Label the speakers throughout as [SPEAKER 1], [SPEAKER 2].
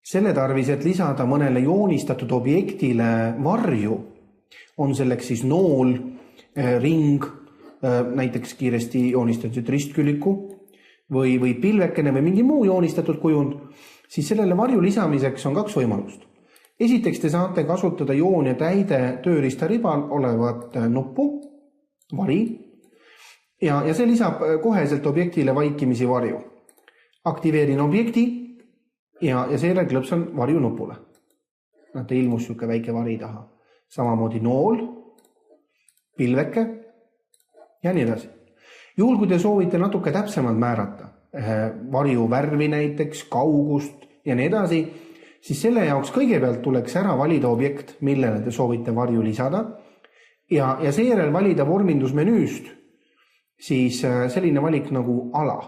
[SPEAKER 1] Selle tarvis, et lisada mõnele joonistatud objektile varju, on selleks siis nool, ring, näiteks kiiresti joonistatud ristküliku või pilvekene või mingi muu joonistatud kujund, siis sellele varju lisamiseks on kaks võimalust. Esiteks te saate kasutada joon ja täide tööriistaribal olevat nuppu, vari, ja see lisab koheselt objektile vaikimisi varju. Aktiveerin objekti ja seejärel klõpsan varju nupule. Näete, ilmus siuke väike vari taha. Samamoodi nool, pilveke ja nii edasi. Juhul, kui te soovite natuke täpsemalt määrata, varju värvi näiteks, kaugust ja nii edasi, siis selle jaoks kõigepealt tuleks ära valida objekt, millele te soovite varju lisada ja seejärel valida vormindusmenüüst siis selline valik nagu ala.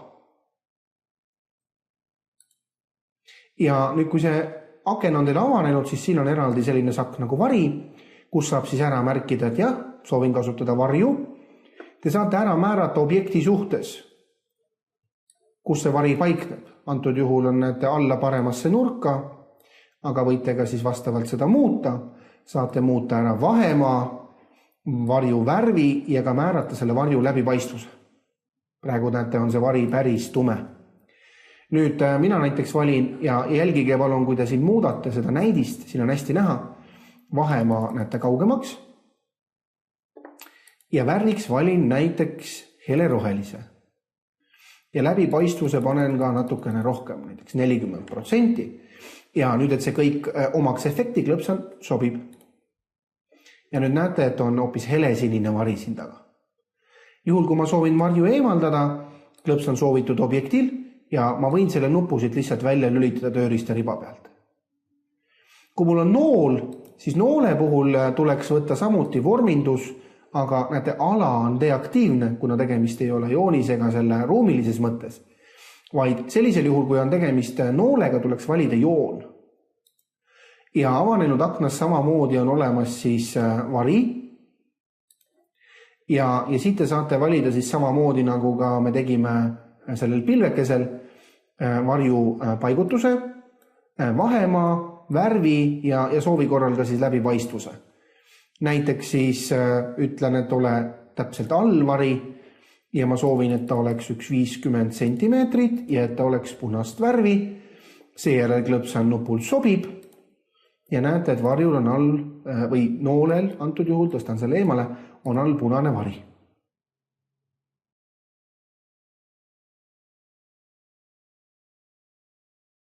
[SPEAKER 1] Ja nüüd, kui see aken on teil avanenud, siis siin on eraldi selline sakk nagu vari, kus saab siis ära märkida, et jah, soovin kasutada varju. Te saate ära määrata objekti suhtes, kus see vari paikneb. Antud juhul on näete alla paremasse nurka, aga võite ka siis vastavalt seda muuta. Saate muuta ära vahemaa, varju värvi ja ka määrata selle varju läbipaistvuse. Praegu näete, on see vari päris tume. Nüüd mina näiteks valin ja jälgige palun, kui te siin muudate seda näidist, siin on hästi näha, vahemaa näete kaugemaks ja värviks valin näiteks helerohelise. Ja läbipaistvuse panen ka natukene rohkem, näiteks 40%. Ja nüüd, et see kõik omaks efekti klõpsan, sobib. Ja nüüd näete, et on hoopis helesinine vari siin taga. Juhul, kui ma soovin varju eemaldada, klõpsan soovitud objektil ja ma võin selle nupu siit lihtsalt välja lülitada tööriista riba pealt. Kui mul on nool, siis noole puhul tuleks võtta samuti vormindus, aga näete, ala on deaktiivne, kuna tegemist ei ole joonisega selle ruumilises mõttes, vaid sellisel juhul, kui on tegemist noolega, tuleks valida joon. Ja avanenud aknas samamoodi on olemas siis vari ja siit te saate valida siis samamoodi, nagu ka me tegime sellel pilvekesel, varju paigutuse, vahemaa, värvi ja soovi korral ka siis läbipaistvuse. Näiteks siis ütlen, et ole täpselt allvari ja ma soovin, et ta oleks 50 centimeetrit ja et ta oleks punast värvi. Seejärel klõpsan nupul sobib ja näete, et varjul on all või noolel, antud juhul tõstan selle eemale, on all punane vari.